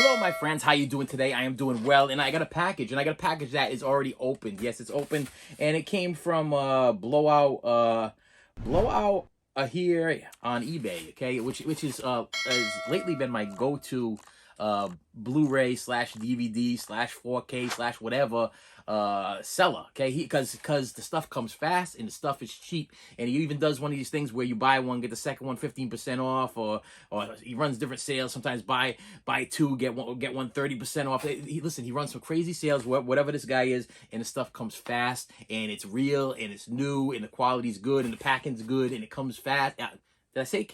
Hello, my friends. How you doing today? I am doing well, and I got a package, that is already opened. Yes, it's open, and it came from Blowout here on eBay. Okay, which is has lately been my go-to Blu-ray slash DVD slash 4K slash whatever seller. Okay, because the stuff comes fast and the stuff is cheap, and he even does one of these things where you buy one get the second one 15% off, or he runs different sales. Sometimes buy two get one 30% off. He runs some crazy sales, whatever this guy is, and the stuff comes fast and it's real and it's new and the quality's good and the packing's good and it comes fast. Did I say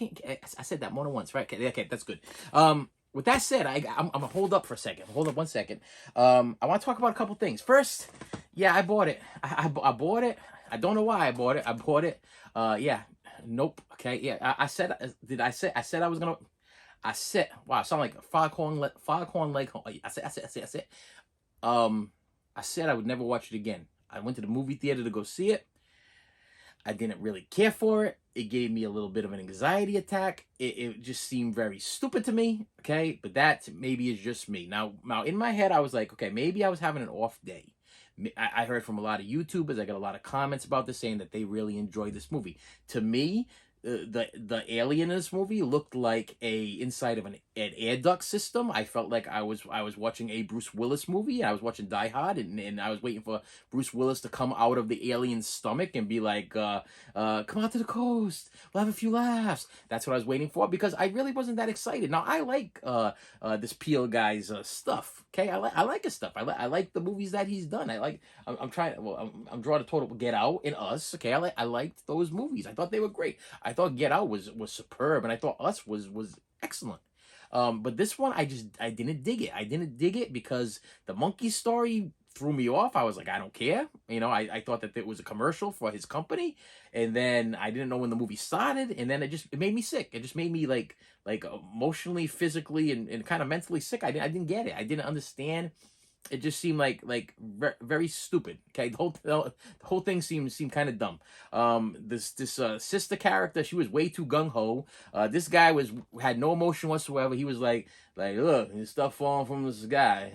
I said that more than once, right? Okay, that's good. With that said, I'm gonna hold up for a second. Hold up 1 second. I want to talk about a couple things. First, yeah, I bought it. I bought it. I don't know why I bought it. I bought it. Yeah, nope. Okay, yeah. I said I was gonna. I said, wow, I sound like a foghorn leg. I said. I said I would never watch it again. I went to the movie theater to go see it. I didn't really care for it. It gave me a little bit of an anxiety attack. It just seemed very stupid to me, okay? But that maybe is just me. Now in my head, I was like, okay, maybe I was having an off day. I heard from a lot of YouTubers. I got a lot of comments about this saying that they really enjoyed this movie. To me, the alien in this movie looked like inside of an air duct system. I felt like I was watching a Bruce Willis movie. I was watching Die Hard, and I was waiting for Bruce Willis to come out of the alien's stomach and be like, come out to the coast, we'll have a few laughs. That's what I was waiting for, because I really wasn't that excited. Now I like this Peele guy's stuff. Okay, I like his stuff. I like the movies that he's done. I'm drawing a total Get Out and Us. Okay, I liked those movies. I thought they were great. I thought Get Out was superb, and I thought Us was excellent. But this one, I didn't dig it. I didn't dig it because the monkey story threw me off. I was like, I don't care. I thought that it was a commercial for his company, and then I didn't know when the movie started, and then it made me sick. It just made me like emotionally, physically, and kind of mentally sick. I didn't get it. I didn't understand. It just seemed like very stupid. Okay, the whole thing seemed kind of dumb. This sister character, she was way too gung ho. This guy had no emotion whatsoever. He was like look, there's stuff falling from the sky.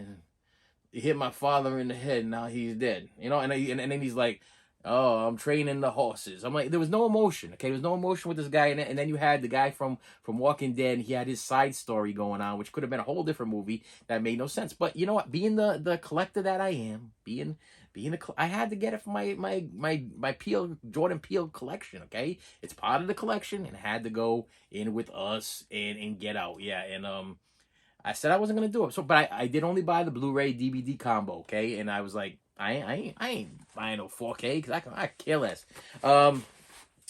He hit my father in the head. Now he's dead. And then he's like, oh, I'm training the horses. I'm like, there was no emotion. Okay, there was no emotion with this guy. And then you had the guy from Walking Dead. And he had his side story going on, which could have been a whole different movie that made no sense. But you know what? Being the collector that I am, I had to get it for my Jordan Peele collection. Okay, it's part of the collection, and it had to go in with Us and Get Out. Yeah, and I said I wasn't gonna do it. But I did only buy the Blu-ray DVD combo. Okay, and I was like, I ain't buying no 4K because I care less.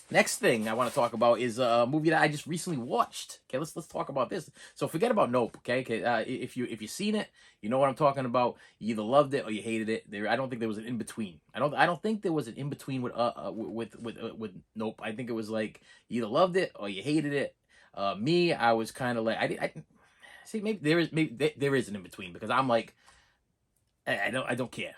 Next thing I want to talk about is a movie that I just recently watched. Okay, let's talk about this. So forget about Nope. Okay, if you've seen it, you know what I'm talking about. You either loved it or you hated it. I don't think there was an in between. I don't think there was an in between with Nope. I think it was like you either loved it or you hated it. Me, I was kind of like I see, maybe there is an in between, because I'm like, I don't care.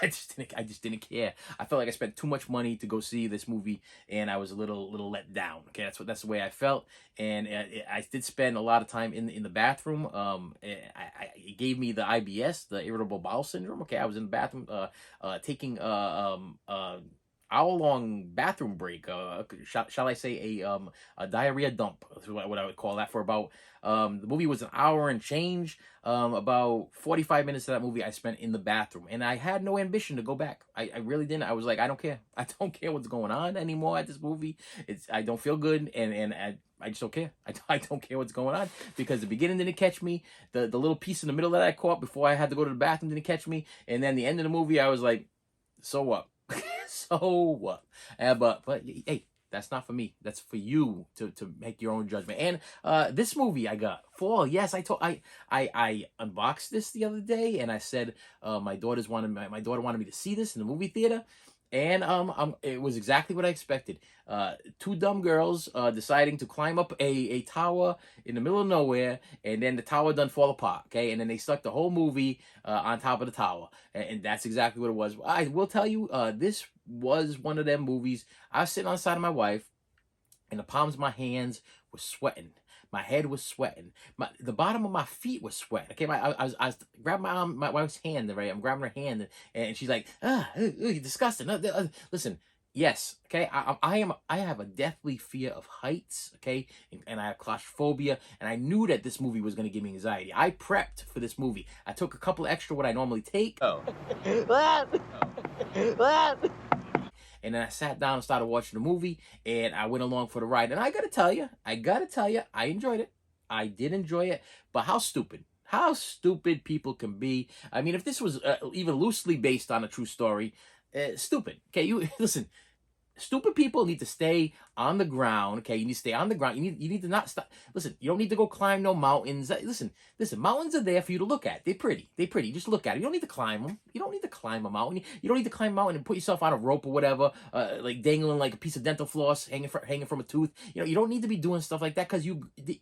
I just didn't care. I felt like I spent too much money to go see this movie, and I was a little let down. Okay, that's the way I felt, and I did spend a lot of time in the bathroom. It gave me the IBS, the irritable bowel syndrome. Okay, I was in the bathroom taking hour-long bathroom break. Shall I say a diarrhea dump? Is what I would call that. For about the movie was an hour and change. About 45 minutes of that movie I spent in the bathroom, and I had no ambition to go back. I really didn't. I was like, I don't care. I don't care what's going on anymore at this movie. I don't feel good, and I just don't care. I don't care what's going on, because the beginning didn't catch me. The little piece in the middle that I caught before I had to go to the bathroom didn't catch me, and then the end of the movie I was like, so what? So what? But hey, that's not for me. That's for you to make your own judgment. And this movie I got fall. Yes, I unboxed this the other day, and I said my daughter wanted me to see this in the movie theater. And it was exactly what I expected. Two dumb girls deciding to climb up a tower in the middle of nowhere, and then the tower done fall apart, okay? And then they stuck the whole movie on top of the tower. And that's exactly what it was. I will tell you, this was one of them movies. I was sitting on the side of my wife, and the palms of my hands were sweating. My head was sweating. The bottom of my feet was sweat. Okay, I was grabbing my wife's hand. Right, I'm grabbing her hand, and she's like, you're disgusting. Listen, yes, okay, I have a deathly fear of heights. Okay, and I have claustrophobia, and I knew that this movie was going to give me anxiety. I prepped for this movie. I took a couple extra what I normally take. Oh. And then I sat down and started watching the movie, and I went along for the ride. And I gotta tell you, I enjoyed it. I did enjoy it, but how stupid people can be. I mean, if this was even loosely based on a true story, stupid. Okay, you listen. Stupid people need to stay on the ground. Okay, you need to stay on the ground. You need to not stop. Listen, you don't need to go climb no mountains. Listen. Mountains are there for you to look at. They're pretty. Just look at them. You don't need to climb them. You don't need to climb a mountain. You don't need to climb a mountain and put yourself on a rope or whatever, like dangling like a piece of dental floss hanging from a tooth. You don't need to be doing stuff like that because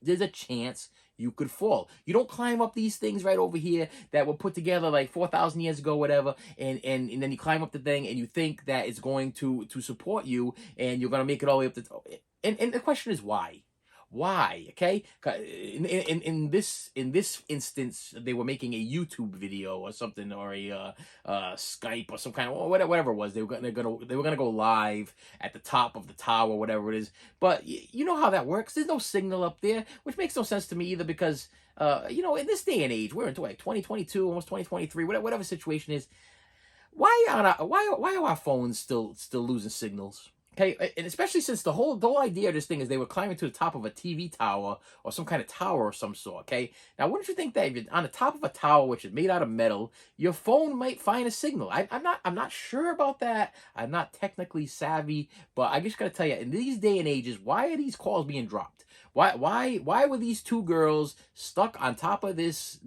there's a chance you could fall. You don't climb up these things right over here that were put together like 4,000 years ago, whatever, and then you climb up the thing and you think that it's going to support you and you're gonna make it all the way up the top. And the question is why? Why? Okay. In this instance, they were making a YouTube video or something, or a Skype or some kind of whatever it was. They were gonna go live at the top of the tower, whatever it is. But you know how that works. There's no signal up there, which makes no sense to me either. Because in this day and age, we're into like 2022, almost 2023, whatever situation is. Why are our phones still losing signals? Okay, and especially since the whole idea of this thing is they were climbing to the top of a TV tower or some kind of tower of some sort. Okay, now wouldn't you think that if you're on the top of a tower which is made out of metal, your phone might find a signal? I'm not sure about that. I'm not technically savvy, but I just gotta tell you, in these day and ages, why are these calls being dropped? Why were these two girls stuck on top of this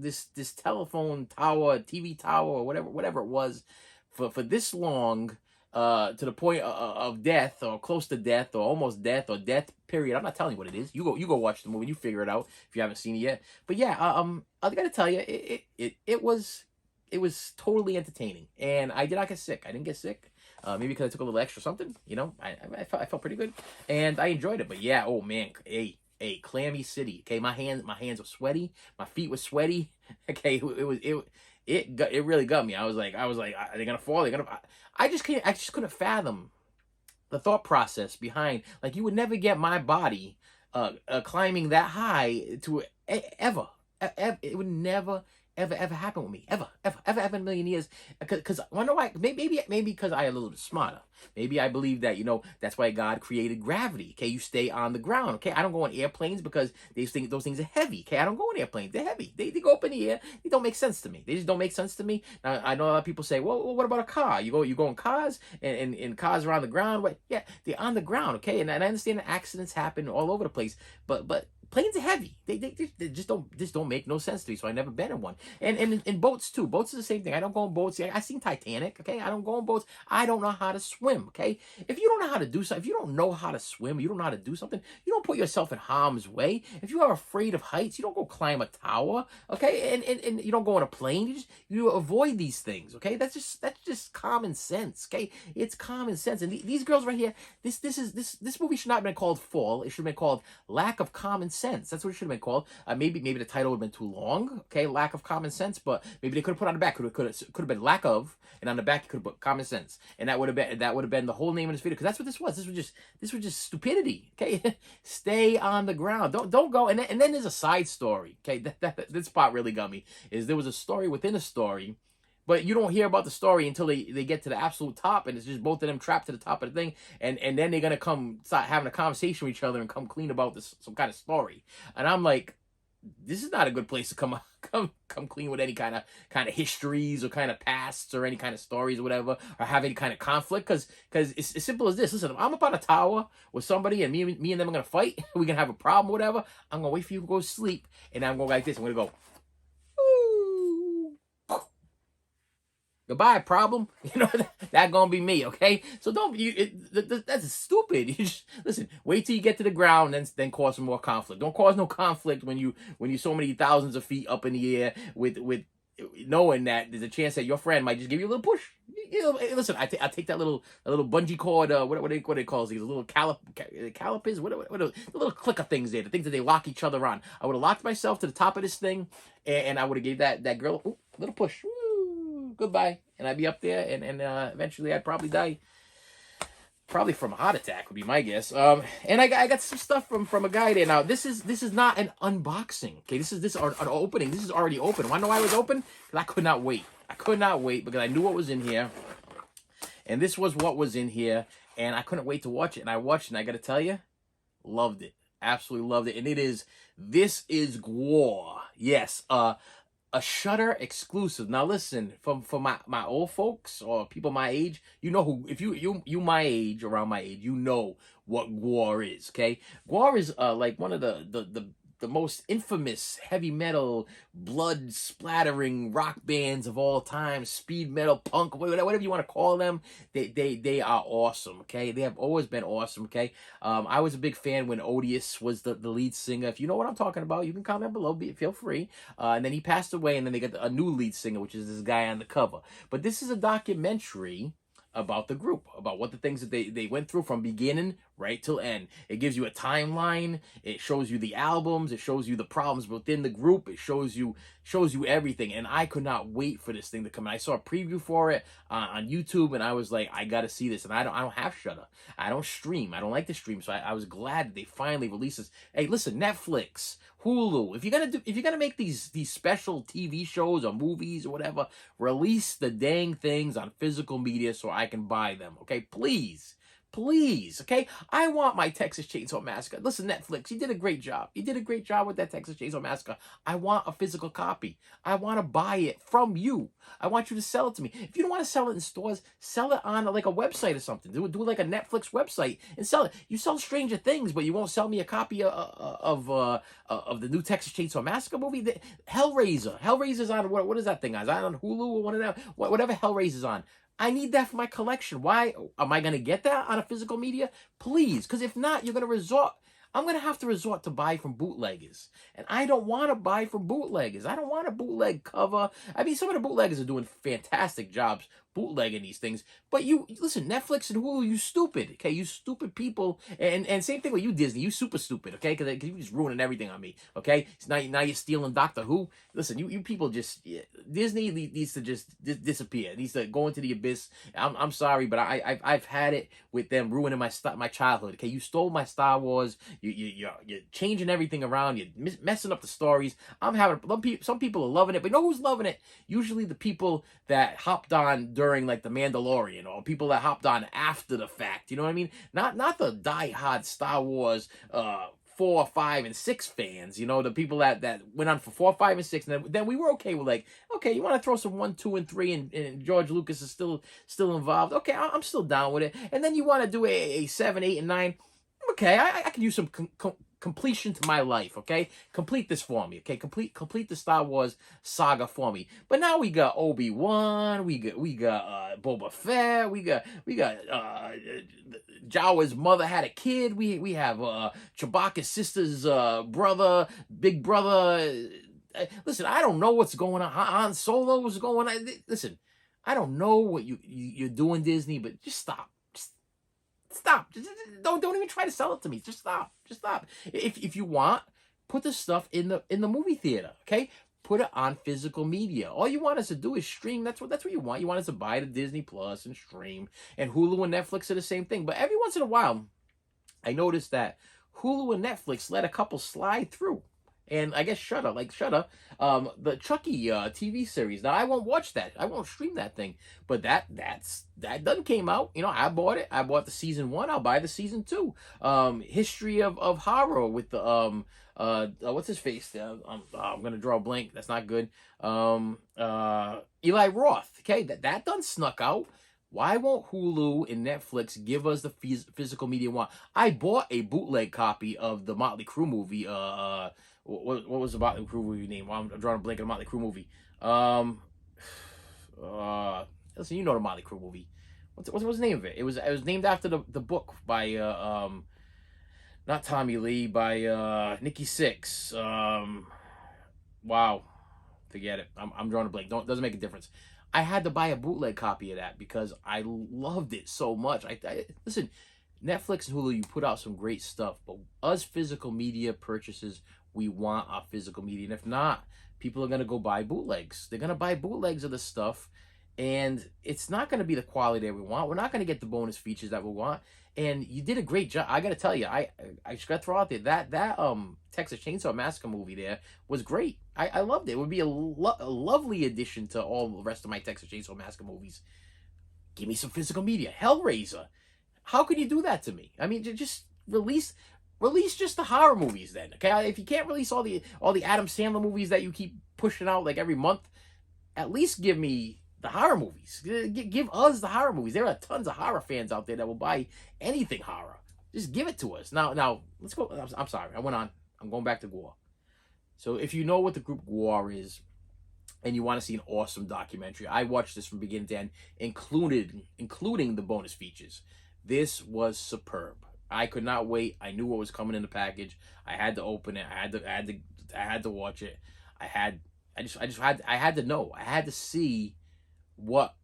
telephone tower, TV tower, or whatever it was, for this long? To the point of death, or close to death, or almost death, or death period. I'm not telling you what it is. You go watch the movie. You figure it out if you haven't seen it yet. But yeah, I gotta tell you, it was totally entertaining, and I did not get sick. I didn't get sick. Maybe because I took a little extra something. I felt pretty good, and I enjoyed it. But yeah, oh man, a clammy city. Okay, my hands were sweaty. My feet were sweaty. Okay, it really got me. I was like, are they gonna fall? I just couldn't fathom the thought process behind. Like, you would never get my body climbing that high to ever. It would never ever happen with me, ever in a million years. Because I wonder why. Maybe because I am a little bit smarter. Maybe I believe that that's why God created gravity. Okay, you stay on the ground. Okay, I don't go on airplanes because those things are heavy. Okay, I don't go on airplanes. They're heavy. They go up in the air. They don't make sense to me. They just don't make sense to me. Now I know a lot of people say, well, what about a car? You go in cars and cars are on the ground. What? Yeah, they're on the ground. Okay, and I understand that accidents happen all over the place, but planes are heavy. They just don't make no sense to me. So I never been in one. And in boats too. Boats is the same thing. I don't go on boats. I seen Titanic. Okay, I don't go on boats. I don't know how to swim. Okay, if you don't know how to do something, if you don't know how to swim, you don't know how to do something, you don't put yourself in harm's way. If you are afraid of heights, you don't go climb a tower. Okay, and you don't go on a plane. You avoid these things. Okay, that's just common sense. Okay, it's common sense. And these girls right here, this movie should not have been called Fall. It should have been called Lack of Common Sense. That's what it should have been called. Maybe the title would have been too long. Okay, Lack of Common Sense, but maybe they could have put on the back. Could have been Lack of, and on the back you could have put Common Sense, and that would have been the whole name of this video, because that's what this was. This was just stupidity. Okay, stay on the ground. Don't go. And then there's a side story. Okay, this part really got me. Is there was a story within a story. But you don't hear about the story until they get to the absolute top, and it's just both of them trapped to the top of the thing, and then they're gonna start having a conversation with each other and come clean about this some kind of story. And I'm like, this is not a good place to come clean with any kind of histories or kind of pasts or any kind of stories or whatever, or have any kind of conflict, because it's as simple as this. Listen, if I'm up on a tower with somebody and me and them are gonna fight, we're gonna have a problem, whatever. I'm gonna wait for you to go to sleep, and I'm gonna go like this. I'm gonna go, goodbye, problem. That gonna be me, okay? So that's stupid. You just listen. Wait till you get to the ground, then cause some more conflict. Don't cause no conflict when you so many thousands of feet up in the air with knowing that there's a chance that your friend might just give you a little push. You know, listen, I take that little bungee cord. What they call these little calipers? What the little clicker things there? The things that they lock each other on. I would have locked myself to the top of this thing, and I would have gave that girl a little push. Woo, goodbye, and I'd be up there, and eventually I'd probably die. Probably from a heart attack would be my guess. And I got some stuff from a guy there. Now this is not an unboxing. Okay, this is an opening. This is already open. Wanna know why it was open? Because I could not wait. I could not wait because I knew what was in here, and this was what was in here, and I couldn't wait to watch it. And I watched it, and I got to tell you, loved it. Absolutely loved it. And this is Gwar. Yes, a Shudder exclusive. Now listen, for my old folks or people my age, you know who, if you my age, around my age, you know what Gwar is, okay? Gwar is like one of the most infamous heavy metal, blood splattering rock bands of all time, speed metal, punk, whatever you want to call them. They are awesome, okay? They have always been awesome, okay? I was a big fan when Odious was the lead singer. If you know what I'm talking about, you can comment below, feel free. And then he passed away, and then they got a new lead singer, which is this guy on the cover. But this is a documentary about the group, about what the things that they went through from beginning right till end. It gives you a timeline. It shows you the albums. It shows you the problems within the group. It shows you everything. And I could not wait for this thing to come. I saw a preview for it on YouTube, and I was like, I got to see this. And I don't have Shudder. I don't stream. I don't like to stream. So I was glad that they finally released this. Hey, listen, Netflix, Hulu, if you're gonna make these special TV shows or movies or whatever, release the dang things on physical media so I can buy them. Okay, please. Please, okay? I want my Texas Chainsaw Massacre. Listen, Netflix, you did a great job. You did a great job with that Texas Chainsaw Massacre. I want a physical copy. I want to buy it from you. I want you to sell it to me. If you don't want to sell it in stores, sell it on like a website or something. Do like a Netflix website and sell it. You sell Stranger Things, but you won't sell me a copy of the new Texas Chainsaw Massacre movie. Hellraiser. Hellraiser's on, what is that thing on? Is that on Hulu or one of them? Whatever Hellraiser's on. I need that for my collection. Why? Am I going to get that on a physical media? Please. Because if not, I'm going to have to resort to buy from bootleggers. And I don't want to buy from bootleggers. I don't want a bootleg cover. I mean, some of the bootleggers are doing fantastic jobs bootlegging these things. But listen, Netflix and Hulu, you stupid, okay? You stupid people. And same thing with you, Disney. You super stupid, okay? Because you just ruining everything on me, okay? So now you're stealing Doctor Who. Listen, you people Disney needs to just disappear. It needs to go into the abyss. I'm sorry, but I've had it with them ruining my childhood, okay? You stole my Star Wars. You're changing everything around. You're messing up the stories. Some people are loving it, but you know who's loving it? Usually the people that hopped on during like the Mandalorian, or people that hopped on after the fact. You know what I mean? Not the diehard Star Wars 4, 5, and 6 fans. You know, the people that went on for 4, 5, and 6, and then we were okay with like, okay, you want to throw some 1, 2, and 3, and George Lucas is still involved. Okay, I'm still down with it. And then you want to do a 7, 8, and 9. Okay, I can use some completion to my life, okay? Complete this for me, okay? Complete the Star Wars saga for me. But now we got Obi-Wan, we got Boba Fett, we got Jawa's mother had a kid. We have Chewbacca's sister's brother, big brother. Listen, I don't know what's going on. Han Solo was going on. Listen, I don't know what you're doing, Disney, but just stop. Stop. Don't even try to sell it to me. Just stop. Just stop. If you want, put the stuff in the movie theater, okay? Put it on physical media. All you want us to do is stream. That's what you want. You want us to buy the Disney Plus and stream. And Hulu and Netflix are the same thing. But every once in a while, I noticed that Hulu and Netflix let a couple slide through. And I guess Shudder, the Chucky TV series. Now I won't watch that. I won't stream that thing. But that done came out. You know, I bought it. I bought the season 1. I'll buy the season 2. History of horror with the what's his face? I'm gonna draw a blank. That's not good. Eli Roth. Okay, that done snuck out. Why won't Hulu and Netflix give us the physical media one? I bought a bootleg copy of the Motley Crue movie. What was the Motley Crue movie name? Well, I'm drawing a blank on the Motley Crue movie. Listen, you know the Motley Crue movie. What's the name of it? It was named after the book by not Tommy Lee, by Nikki Sixx. Wow, forget it. I'm drawing a blank. Doesn't make a difference. I had to buy a bootleg copy of that because I loved it so much. Listen, Netflix and Hulu, you put out some great stuff, but us physical media purchases, we want our physical media. And if not, people are going to go buy bootlegs. They're going to buy bootlegs of the stuff, and it's not going to be the quality that we want. We're not going to get the bonus features that we want. And you did a great job. I got to tell you, I just got to throw out there that Texas Chainsaw Massacre movie there was great. I loved it. It would be a lovely addition to all the rest of my Texas Chainsaw Massacre movies. Give me some physical media. Hellraiser. How can you do that to me? I mean, just release just the horror movies then. Okay, if you can't release all the Adam Sandler movies that you keep pushing out like every month, at least give me the horror movies. Give us the horror movies. There are tons of horror fans out there that will buy anything horror. Just give it to us. Now let's go. I'm sorry, I went on. I'm going back to Gore. So if you know what the group Gore is, and you want to see an awesome documentary, I watched this from beginning to end, including the bonus features. This was superb. I could not wait. I knew what was coming in the package. I had to open it. I had to watch it. I had to know. I had to see what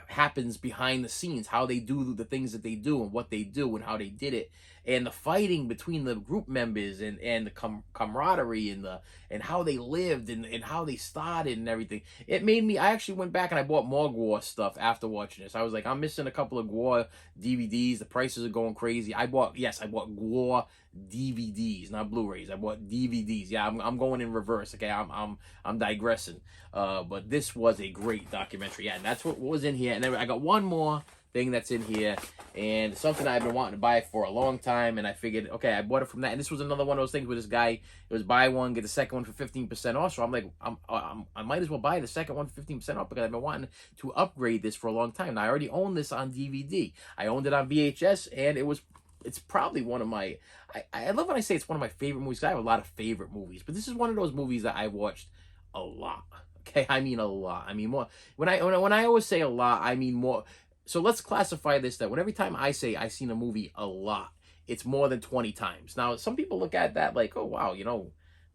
happens behind the scenes, how they do the things that they do and what they do and how they did it, and the fighting between the group members and the camaraderie and how they lived and how they started and everything. It made me, I actually went back and I bought more Gore stuff after watching this. I was like, I'm missing a couple of Gore DVDs. The prices are going crazy. I bought Gore DVDs, not Blu-rays. I bought DVDs. Yeah, I'm going in reverse. Okay, I'm digressing. But this was a great documentary. Yeah, and that's what was in here. And then I got one more thing that's in here, and something I've been wanting to buy for a long time, and I figured, okay, I bought it from that. And this was another one of those things with this guy. It was buy one, get the second one for 15% off. So I'm like, I might as well buy the second one for 15% off because I've been wanting to upgrade this for a long time. Now, I already own this on DVD. I owned it on VHS, and it's probably one of my, I love when I say it's one of my favorite movies. I have a lot of favorite movies, but this is one of those movies that I watched a lot. Okay, I mean a lot. I mean more. When I always say a lot, I mean more. So let's classify this that when every time I say I've seen a movie a lot, it's more than 20 times. Now, some people look at that like, oh, wow,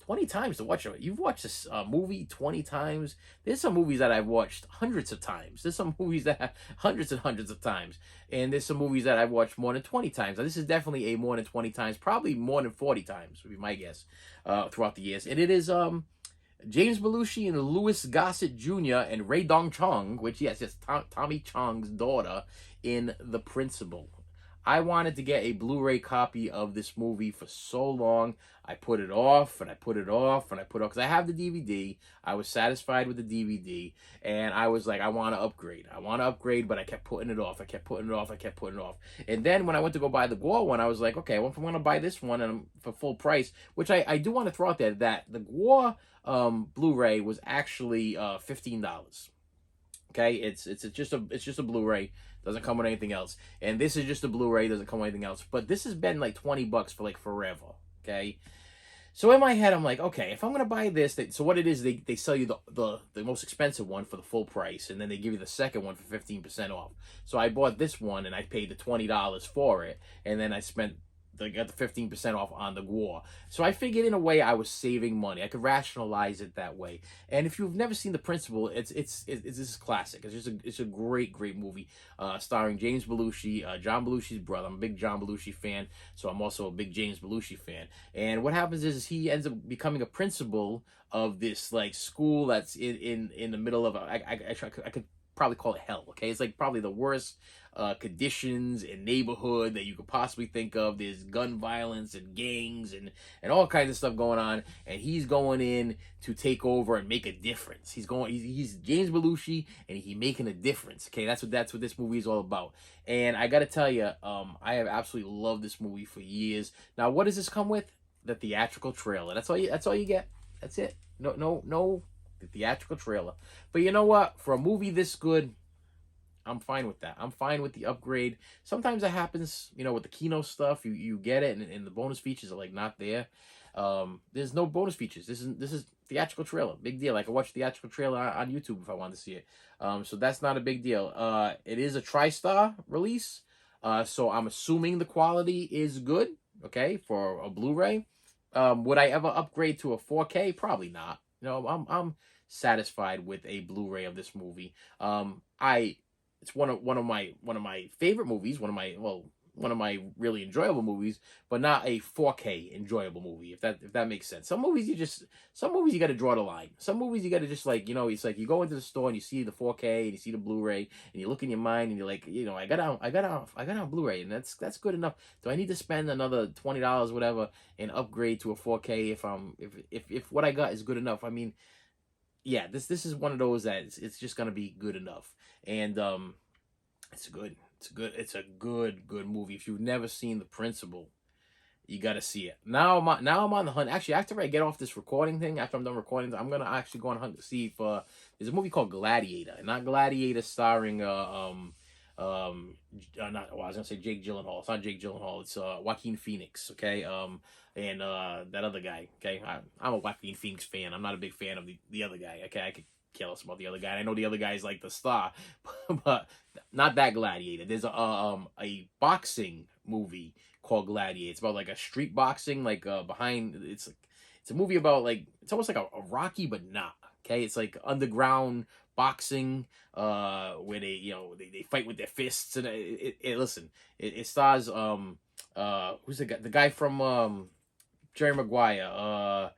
20 times to watch it. You've watched this movie 20 times. There's some movies that I've watched hundreds of times. There's some movies that have hundreds and hundreds of times. And there's some movies that I've watched more than 20 times. Now, this is definitely a more than 20 times, probably more than 40 times, would be my guess, throughout the years. And it is James Belushi and Louis Gossett Jr. and Ray Dong Chong, which, yes, it's Tommy Chong's daughter, in The Principal. I wanted to get a Blu-ray copy of this movie for so long. I put it off, and I put it off, and I put it off, because I have the DVD. I was satisfied with the DVD, and I was like, I want to upgrade. I want to upgrade, but I kept putting it off. I kept putting it off. I kept putting it off. And then when I went to go buy the Gore one, I was like, okay, well, if I'm going to buy this one and for full price, which I do want to throw out there, that the Gore Blu-ray was actually $15. Okay, it's just a Blu-ray. Doesn't come with anything else. And this is just a Blu-ray. Doesn't come with anything else. But this has been like $20 for like forever. Okay. So in my head, I'm like, okay, if I'm gonna buy this, so what it is, they sell you the most expensive one for the full price, and then they give you the second one for 15% off. So I bought this one and I paid the $20 for it, and then I got the 15% off on the Gore. So I figured in a way I was saving money. I could rationalize it that way. And if you've never seen The Principal, it's this classic. It's a great movie, starring James Belushi, John Belushi's brother. I'm a big John Belushi fan, so I'm also a big James Belushi fan. And what happens is he ends up becoming a principal of this like school that's in the middle of I could probably call it hell. Okay, it's like probably the worst conditions and neighborhood that you could possibly think of. There's gun violence and gangs and all kinds of stuff going on, and he's going in to take over and make a difference. He's James Belushi, and he's making a difference. Okay, that's what this movie is all about. And I gotta tell you, I have absolutely loved this movie for years. Now, what does this come with? The theatrical trailer. That's all you get. That's it. No. The theatrical trailer. But you know what? For a movie this good, I'm fine with that. I'm fine with the upgrade. Sometimes it happens, with the Kino stuff. You get it, and the bonus features are like not there. There's no bonus features. This is theatrical trailer. Big deal. I can watch theatrical trailer on YouTube if I want to see it. So that's not a big deal. It is a TriStar release. So I'm assuming the quality is good. Okay, for a Blu-ray. Would I ever upgrade to a 4K? Probably not. I'm satisfied with a Blu-ray of this movie. It's one of my favorite movies, one of my really enjoyable movies, but not a 4K enjoyable movie. If that makes sense. Some movies you got to draw the line. Some movies you got to just like, it's like you go into the store and you see the 4K and you see the Blu-ray and you look in your mind and you're like, I got on Blu-ray, and that's good enough. Do I need to spend another $20 whatever and upgrade to a 4K if what I got is good enough? I mean, yeah, this is one of those that it's just gonna be good enough, and it's good. It's a good movie. If you've never seen The Principal, you got to see it. Now I'm on the hunt. Actually, after I get off this recording thing, after I'm done recording, I'm gonna actually go on a hunt to see if there's a movie called Gladiator, and not Gladiator starring not, well, I was gonna say Jake Gyllenhaal. It's not Jake Gyllenhaal. It's Joaquin Phoenix. Okay, and that other guy. Okay, I'm a Joaquin Phoenix fan. I'm not a big fan of the other guy. Okay, I could care less about the other guy. I know the other guy's like the star, but not that Gladiator. There's a boxing movie called Gladiator. It's about like a street boxing, like behind. It's a movie about like it's almost like a Rocky, but not. Okay, it's like underground boxing, where they fight with their fists, and it stars who's the guy from Jerry Maguire,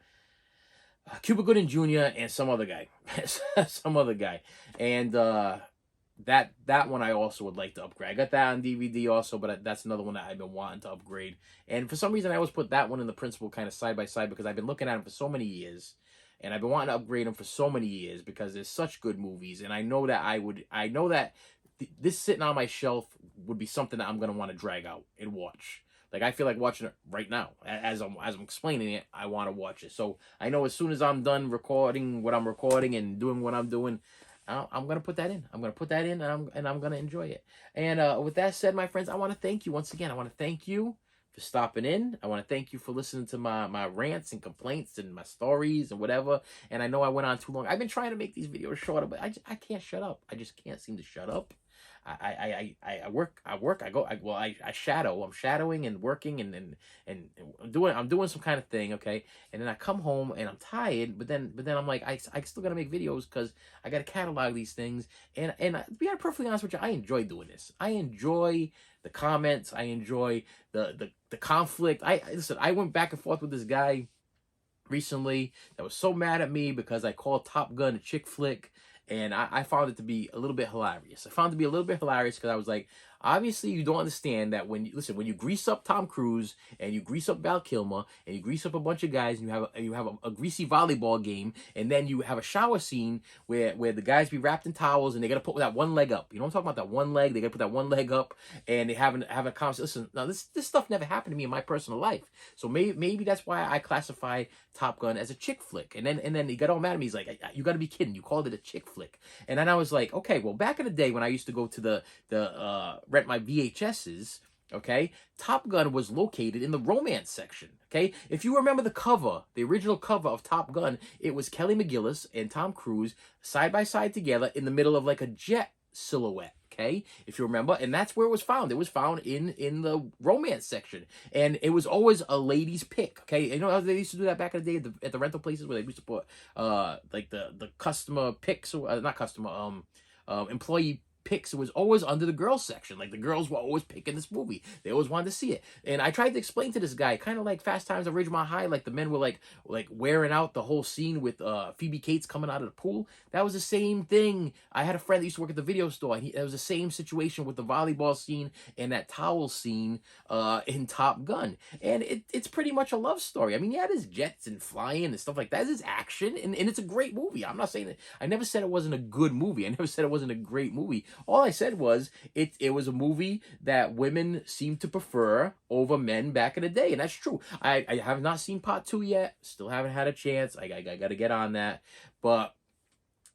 Cuba Gooding Jr. and some other guy, and that one I also would like to upgrade. I got that on DVD also, but that's another one that I've been wanting to upgrade. And for some reason, I always put that one in The Principal kind of side by side because I've been looking at them for so many years, and I've been wanting to upgrade them for so many years because there's such good movies, and I know that this sitting on my shelf would be something that I'm gonna want to drag out and watch. Like, I feel like watching it right now. As I'm explaining it, I want to watch it. So I know as soon as I'm done recording what I'm recording and doing what I'm doing, I'm going to put that in. I'm going to put that in, and I'm going to enjoy it. And with that said, my friends, I want to thank you once again. I want to thank you for stopping in. I want to thank you for listening to my rants and complaints and my stories and whatever. And I know I went on too long. I've been trying to make these videos shorter, but I can't shut up. I just can't seem to shut up. I work. I shadow. I'm shadowing and working and I'm doing some kind of thing, okay? And then I come home and I'm tired, but then I'm like, I still gotta make videos because I gotta catalog these things. And to be perfectly honest with you, I enjoy doing this. I enjoy the comments. I enjoy the conflict. I went back and forth with this guy recently that was so mad at me because I called Top Gun a chick flick. And I found it to be a little bit hilarious. I found it to be a little bit hilarious because I was like, obviously you don't understand that when you grease up Tom Cruise and you grease up Val Kilmer and you grease up a bunch of guys and you have a greasy volleyball game, and then you have a shower scene where the guys be wrapped in towels and they gotta put that one leg up. You know what I'm talking about? That one leg. They gotta put that one leg up and they have a conversation. Listen, now this stuff never happened to me in my personal life. So maybe that's why I classify Top Gun as a chick flick. And then he got all mad at me. He's like, you gotta be kidding. You called it a chick flick. And then I was like, okay, well, back in the day when I used to go to the rent my VHSs, okay, Top Gun was located in the romance section, okay? If you remember the cover, the original cover of Top Gun, it was Kelly McGillis and Tom Cruise side by side together in the middle of like a jet silhouette, okay? If you remember, and that's where it was found. It was found in the romance section, and it was always a lady's pick, okay? You know how they used to do that back in the day at the rental places where they used to put like the customer picks, or not customer, employee picks. It was always under the girls section. Like, the girls were always picking this movie. They always wanted to see it. And I tried to explain to this guy, kind of like Fast Times at Ridgemont High, like the men were like wearing out the whole scene with Phoebe Cates coming out of the pool. That was the same thing. I had a friend that used to work at the video store, and it was the same situation with the volleyball scene and that towel scene in Top Gun. And it's pretty much a love story. I mean, yeah, there's jets and flying and stuff like that. There's action, and it's a great movie. I'm not saying that. I never said it wasn't a good movie. I never said it wasn't a great movie. All I said was it was a movie that women seem to prefer over men back in the day, and that's true. I have not seen part 2 yet. Still haven't had a chance. I got to get on that. But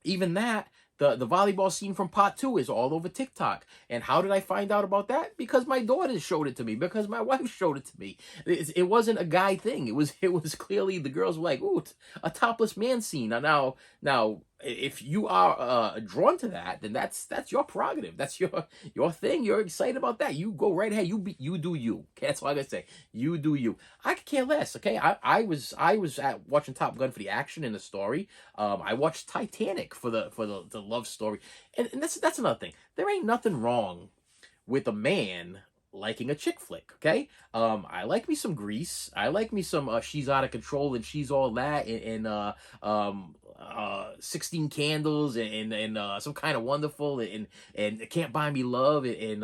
even that, the volleyball scene from part 2 is all over TikTok. And how did I find out about that? Because my daughter showed it to me. Because my wife showed it to me. It wasn't a guy thing. It was clearly the girls were like, ooh, a topless man scene. Now, if you are drawn to that, then that's your prerogative. That's your thing. You're excited about that. You go right ahead. You do you. Okay, that's all I gotta say. You do you. I could care less. Okay, I was at watching Top Gun for the action and the story. I watched Titanic for the love story, and that's another thing. There ain't nothing wrong with a man liking a chick flick, okay? I like me some Grease. I like me some She's Out of Control and She's All That and 16 Candles and Some Kind of Wonderful and Can't Buy Me Love and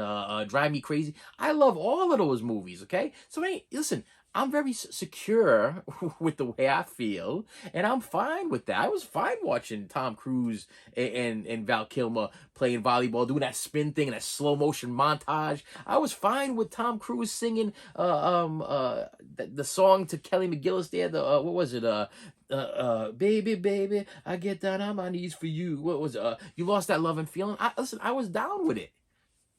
Drive Me Crazy. I love all of those movies, okay? So hey, listen, I'm very secure with the way I feel, and I'm fine with that. I was fine watching Tom Cruise and Val Kilmer playing volleyball, doing that spin thing and that slow motion montage. I was fine with Tom Cruise singing the song to Kelly McGillis there. The what was it? Baby, baby, I get down on my knees for you. What was it? You Lost That Love and Feeling. Listen, I was down with it.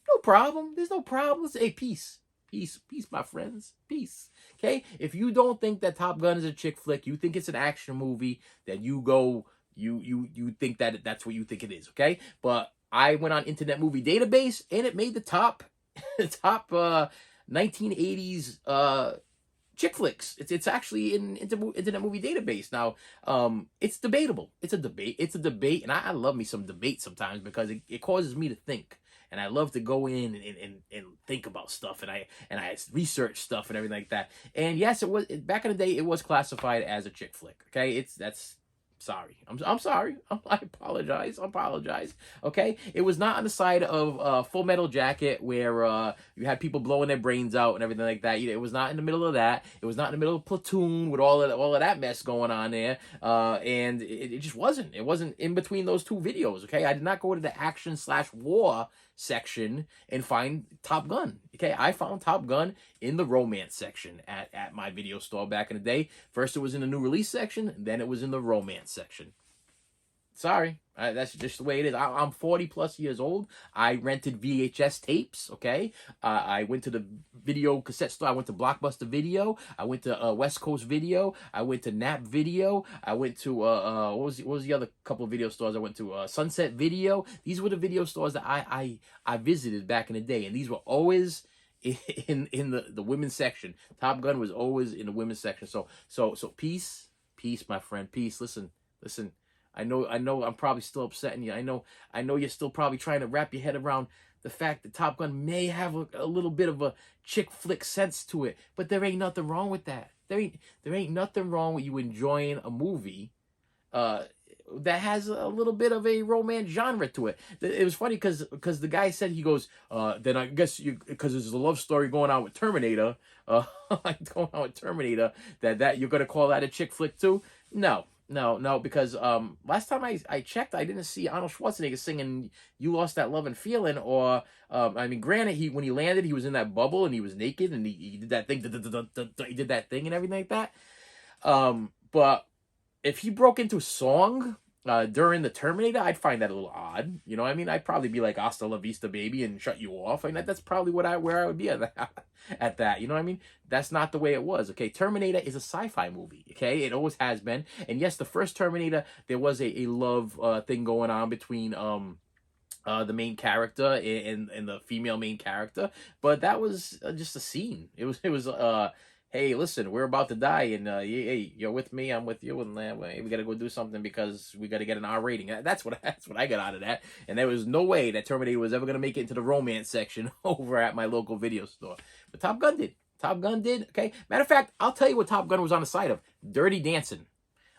No problem. There's no problem. Hey, peace. Peace, peace, my friends. Peace. Okay? If you don't think that Top Gun is a chick flick, you think it's an action movie, then you go, you think that that's what you think it is, okay? But I went on Internet Movie Database and it made the top 1980s chick flicks. It's actually in Internet Movie Database. Now, it's debatable. It's a debate, and I love me some debate sometimes because it causes me to think. And I love to go in and think about stuff, and I research stuff and everything like that. And yes, it was back in the day. It was classified as a chick flick. Okay, that's sorry. I'm sorry. I apologize. Okay, it was not on the side of Full Metal Jacket where you had people blowing their brains out and everything like that. It was not in the middle of that. It was not in the middle of Platoon with all of that mess going on there. And it just wasn't. It wasn't in between those two videos. Okay, I did not go to the action/war section and find Top Gun. Okay, I found Top Gun in the romance section at my video store back in the day. First it was in the new release section, then it was in the romance section. Sorry, that's just the way it is. I'm 40 plus years old. I rented VHS tapes, okay? I went to the video cassette store. I went to Blockbuster Video. I went to West Coast Video. I went to Nap Video. I went to, what was the other couple of video stores I went to? Sunset Video. These were the video stores that I visited back in the day, and these were always in the women's section. Top Gun was always in the women's section. So peace, my friend, peace. Listen. I know I'm probably still upsetting you. I know you're still probably trying to wrap your head around the fact that Top Gun may have a little bit of a chick flick sense to it, but there ain't nothing wrong with that. There ain't nothing wrong with you enjoying a movie that has a little bit of a romance genre to it. It was funny because the guy said, he goes, then I guess because there's a love story going on with Terminator, that you're gonna call that a chick flick too? No, because last time I checked, I didn't see Arnold Schwarzenegger singing "You Lost That Love and Feeling," or I mean, granted, when he landed, he was in that bubble and he was naked and he did that thing, he did that thing and everything like that. But if he broke into song during the Terminator, I'd find that a little odd. You know what I mean? I'd probably be like "Hasta la vista, baby" and shut you off. I mean, that's probably where I would be at that. You know what I mean? That's not the way it was. Okay, Terminator is a sci-fi movie. Okay, it always has been. And yes, the first Terminator, there was a love thing going on between the main character and the female main character, but that was just a scene. It was hey, listen, we're about to die, and hey, you're with me, I'm with you, and we gotta go do something because we gotta get an R rating. That's what I got out of that. And there was no way that Terminator was ever gonna make it into the romance section over at my local video store. But Top Gun did. Okay. Matter of fact, I'll tell you what Top Gun was on the side of: Dirty Dancing.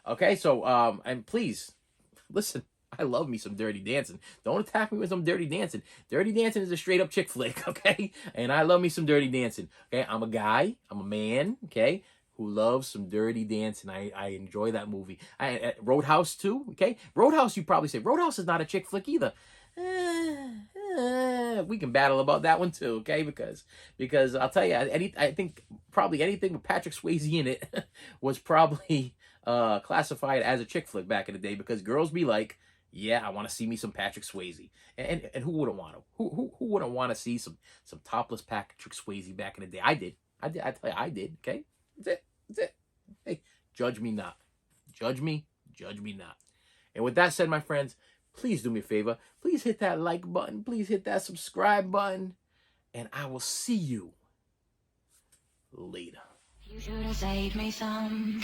Okay, so and please listen. I love me some Dirty Dancing. Don't attack me with some Dirty Dancing. Dirty Dancing is a straight up chick flick, okay? And I love me some Dirty Dancing. Okay, I'm a guy, I'm a man, okay, who loves some Dirty Dancing. I enjoy that movie. Roadhouse too, okay? Roadhouse, you probably say Roadhouse is not a chick flick either. We can battle about that one too, okay? Because I'll tell you, I think probably anything with Patrick Swayze in it was probably classified as a chick flick back in the day, because girls be like, yeah, I want to see me some Patrick Swayze, and who wouldn't want to? Who wouldn't want to see some topless Patrick Swayze back in the day? I did. I tell you, I did. Okay, that's it. Hey, judge me not. Judge me not. And with that said, my friends, please do me a favor. Please hit that like button. Please hit that subscribe button. And I will see you later. You should have saved me some.